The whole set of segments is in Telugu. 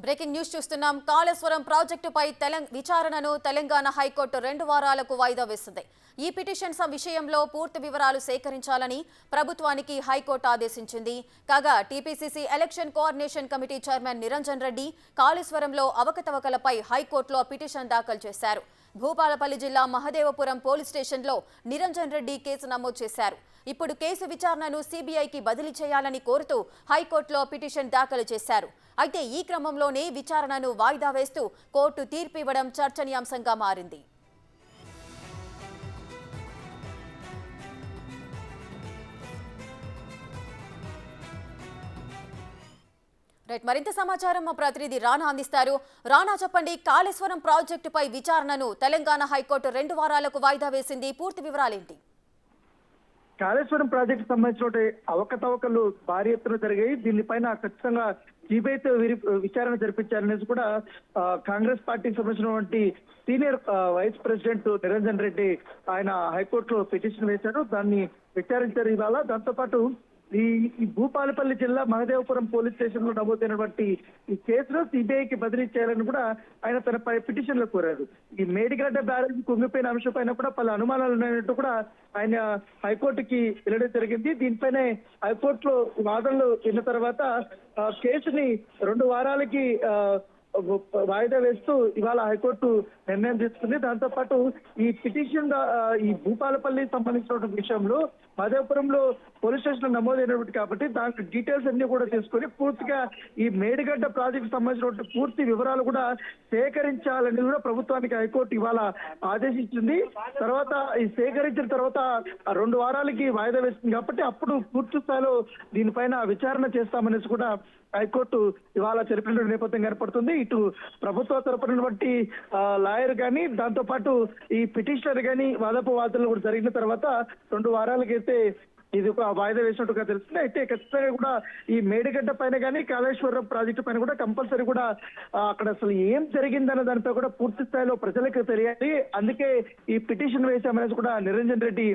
బ్రేకింగ్ న్యూస్ చూస్తున్నాం. కాళేశ్వరం ప్రాజెక్టుపై విచారణను తెలంగాణ హైకోర్టు 2 వారాలకు వాయిదా వేసింది. ఈ పిటిషన్స్ విషయంలో పూర్తి వివరాలు సేకరించాలని ప్రభుత్వానికి హైకోర్టు ఆదేశించింది. కాగా TPCC election coordination committee chairman Niranjan Reddy కాళేశ్వరంలో అవకతవకలపై హైకోర్టులో పిటిషన్ దాఖలు చేశారు. భూపాలపల్లి జిల్లా మహదేవపురం పోలీస్ స్టేషన్లో నిరంజన్ రెడ్డి కేసు నమోదు చేశారు. ఇప్పుడు కేసు విచారణను సీబీఐకి బదిలీ చేయాలని కోరుతూ హైకోర్టులో పిటిషన్ దాఖలు చేశారు. అయితే ఈ క్రమంలోనే విచారణను వాయిదా వేస్తూ కోర్టు తీర్పు ఇవ్వడం చర్చనీయాంశంగా మారింది. మరింత సమాచారం మా ప్రతినిధి రానా అందిస్తారు. రానా, చెప్పండి, కాళేశ్వరం ప్రాజెక్టుపై విచారణను తెలంగాణ హైకోర్టు 2 వారాలకు వాయిదా వేసింది. పూర్తి వివరాలేంటి? కాళేశ్వరం ప్రాజెక్టు సంబంధించిన అవకతవకలు భారీ ఎత్తున జరిగాయి. దీనిపైన ఖచ్చితంగా సిబిఐతో విచారణ జరిపించారనేసి కూడా కాంగ్రెస్ పార్టీకి సంబంధించినటువంటి senior vice president Niranjan Reddy ఆయన హైకోర్టులో పిటిషన్ వేశారు. దాన్ని విచారించారు ఇవాళ. దాంతోపాటు ఈ భూపాలపల్లి జిల్లా మహదేవపురం పోలీస్ స్టేషన్ లో నమోదైనటువంటి ఈ కేసులో సిబిఐకి బదిలీ చేయాలని కూడా ఆయన తన పిటిషన్ లో కోరారు. ఈ మేడిగడ్డ బ్యారేజ్ కుంగిపోయిన అంశం పైన కూడా పలు అనుమానాలు ఉన్నాయంటూ కూడా ఆయన హైకోర్టుకి వెళ్ళడం జరిగింది. దీనిపైనే హైకోర్టులో వాదనలు విన్న తర్వాత కేసుని 2 వారాలకి వాయిదా వేస్తూ ఇవాళ హైకోర్టు నిర్ణయం తీసుకుంది. దాంతో పాటు ఈ పిటిషన్ ఈ భూపాలపల్లి సంబంధించిన విషయంలో మహదేవపురంలో పోలీస్ స్టేషన్ నమోదైనటువంటి కాబట్టి దానికి డీటెయిల్స్ అన్ని కూడా తీసుకొని పూర్తిగా ఈ మేడిగడ్డ ప్రాజెక్టు సంబంధించినటువంటి పూర్తి వివరాలు కూడా సేకరించాలని కూడా ప్రభుత్వానికి హైకోర్టు ఇవాళ ఆదేశించింది. తర్వాత ఈ సేకరించిన తర్వాత 2 వారాలకి వాయిదా వేస్తుంది కాబట్టి అప్పుడు పూర్తి స్థాయిలో దీనిపైన విచారణ చేస్తామనేసి కూడా హైకోర్టు ఇవాళ జరిపినటువంటి నేపథ్యం ఏర్పడుతుంది. ఇటు ప్రభుత్వ తరపునటువంటి లాయర్ కానీ దాంతో పాటు ఈ పిటిషనర్ కానీ వాదోపవాదాలు కూడా జరిగిన తర్వాత 2 వారాలకైతే ఇది ఒక వాయిదా వేసినట్టుగా తెలుస్తుంది. అయితే ఖచ్చితంగా కూడా ఈ మేడిగడ్డ పైన కానీ కాళేశ్వరం ప్రాజెక్టు పైన కూడా కంపల్సరీ కూడా అక్కడ అసలు ఏం జరిగిందన్న దానిపై కూడా పూర్తి స్థాయిలో ప్రజలకు తెలియాలి. అందుకే ఈ పిటిషన్ వేశామనేసి కూడా నిరంజన్ రెడ్డి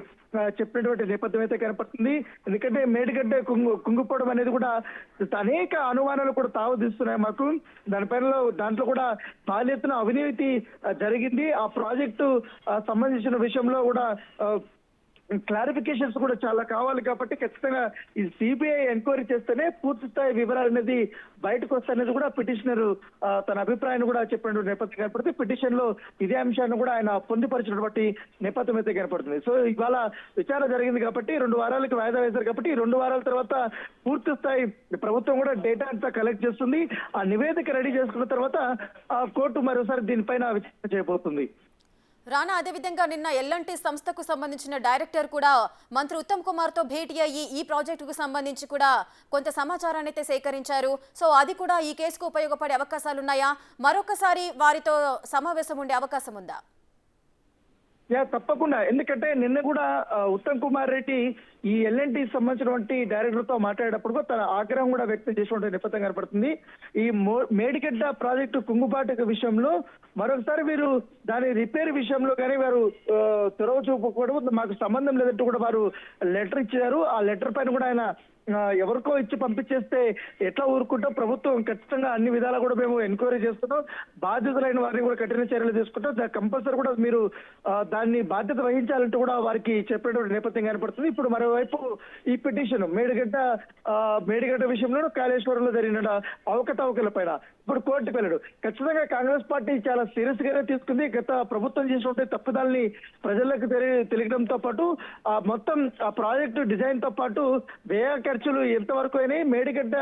చెప్పినటువంటి నేపథ్యం అయితే కనపడుతుంది. ఎందుకంటే మేడిగడ్డ కుంగిపోవడం అనేది కూడా అనేక అనుమానాలు కూడా తావుదిస్తున్నాయి మాకు. దాంట్లో కూడా భారీ ఎత్తున అవినీతి జరిగింది. ఆ ప్రాజెక్టు సంబంధించిన విషయంలో కూడా క్లారిఫికేషన్స్ కూడా చాలా కావాలి కాబట్టి ఖచ్చితంగా ఈ సిబిఐ ఎంక్వైరీ చేస్తేనే పూర్తి స్థాయి వివరాలు అనేది బయటకు వస్తాయనేది కూడా పిటిషనర్ తన అభిప్రాయాన్ని కూడా చెప్పిన నేపథ్యం కనపడుతుంది. పిటిషన్ లో ఇదే అంశాన్ని కూడా ఆయన పొందుపరిచినటువంటి నేపథ్యం అయితే కనపడుతుంది. సో ఇవాళ విచారణ జరిగింది కాబట్టి 2 వారాలకు వాయిదా వేశారు కాబట్టి ఈ 2 వారాల తర్వాత పూర్తి స్థాయి ప్రభుత్వం కూడా డేటా అంతా కలెక్ట్ చేస్తుంది. ఆ నివేదిక రెడీ చేసుకున్న తర్వాత ఆ కోర్టు మరోసారి దీనిపైన విచారణ చేయబోతుంది. రానా, అదేవిధంగా నిన్న ఎల్ఎన్టీ సంస్థకు సంబంధించిన డైరెక్టర్ కూడా మంత్రి ఉత్తమ్ కుమార్ తో భేటీ అయ్యి ఈ ప్రాజెక్టుకు సంబంధించి కూడా కొంత సమాచారాన్ని అయితే సేకరించారు. సో అది కూడా ఈ కేసుకు ఉపయోగపడే అవకాశాలున్నాయా? మరొకసారి వారితో సమావేశం ఉండే అవకాశం ఉందా? తప్పకుండా. ఎందుకంటే నిన్న కూడా ఉత్తమ్ కుమార్ రెడ్డి ఈ ఎల్ఎన్టీ సంబంధించినటువంటి డైరెక్టర్ తో మాట్లాడేటప్పుడు తన ఆగ్రహం కూడా వ్యక్తం చేసినటువంటి నేపథ్యం కనపడుతుంది. ఈ మేడిగడ్డ ప్రాజెక్టు కుంగుబాటు విషయంలో మరొకసారి వీరు దాని రిపేర్ విషయంలో కానీ వారు తెరవ చూపకూడదు, మాకు సంబంధం లేదంటూ కూడా వారు లెటర్ ఇచ్చారు. ఆ లెటర్ పైన కూడా ఆయన ఎవరికో ఇచ్చి పంపించేస్తే ఎట్లా ఊరుకుంటాం, ప్రభుత్వం ఖచ్చితంగా అన్ని విధాలా కూడా మేము ఎంక్వైరీ చేస్తున్నాం, బాధ్యతలైన వారిని కూడా కఠిన చర్యలు తీసుకుంటాం, కంపల్సరీ కూడా మీరు దాన్ని బాధ్యత వహించాలంటూ కూడా వారికి చెప్పేటువంటి నేపథ్యం కనపడుతుంది. ఇప్పుడు మరోవైపు ఈ పిటిషన్ మేడిగడ్డ విషయంలో కాళేశ్వరంలో జరిగిన అవకతవకల పైన ఇప్పుడు కోర్టుకు వెళ్ళాడు. ఖచ్చితంగా కాంగ్రెస్ పార్టీ చాలా సీరియస్ గానే తీసుకుంది. గత ప్రభుత్వం చేసినటువంటి తప్పుదాల్ని ప్రజలకు తెలియడంతో పాటు మొత్తం ఆ ప్రాజెక్టు డిజైన్ తో పాటు వ్యయ ఖర్చులు ఎంతవరకు అయినాయి, మేడిగడ్డ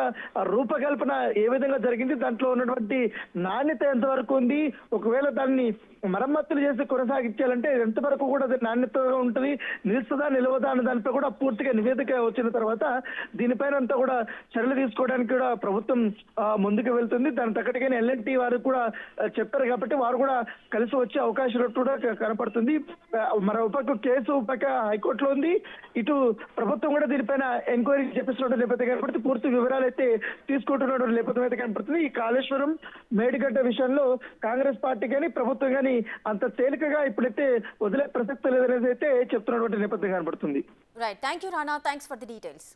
రూపకల్పన ఏ విధంగా జరిగింది, దాంట్లో ఉన్నటువంటి నాణ్యత ఎంతవరకు ఉంది, ఒకవేళ దాన్ని మరమ్మతులు చేసి కొనసాగించాలంటే ఎంతవరకు కూడా నాణ్యతగా ఉంటుంది, నిలుస్తుందా నిలవదా అనే దానిపై కూడా పూర్తిగా నివేదిక వచ్చిన తర్వాత దీనిపైన అంతా కూడా చర్యలు తీసుకోవడానికి కూడా ప్రభుత్వం ముందుకు వెళ్తుంది. దాని తగ్గట్టుగానే ఎల్ఎన్టీ వారు కూడా చెప్పారు కాబట్టి వారు కూడా కలిసి వచ్చే అవకాశం కూడా కనపడుతుంది. మరో పక్క కేసు పక్క హైకోర్టులో ఉంది, ఇటు ప్రభుత్వం కూడా దీనిపైన ఎంక్వైరీ చేపిస్తున్న నేపథ్యం కనపడుతుంది. పూర్తి వివరాలు అయితే తీసుకుంటున్న నేపథ్యం అయితే కనపడుతుంది. ఈ కాళేశ్వరం మేడిగడ్డ విషయంలో కాంగ్రెస్ పార్టీ కానీ ప్రభుత్వం కానీ అంత తేలికగా ఇప్పుడైతే వదిలే ప్రసక్తి లేదనేది అయితే చెప్తున్నటువంటి నేపథ్యం కనబడుతుంది. Right, thank you Rana, thanks for the details.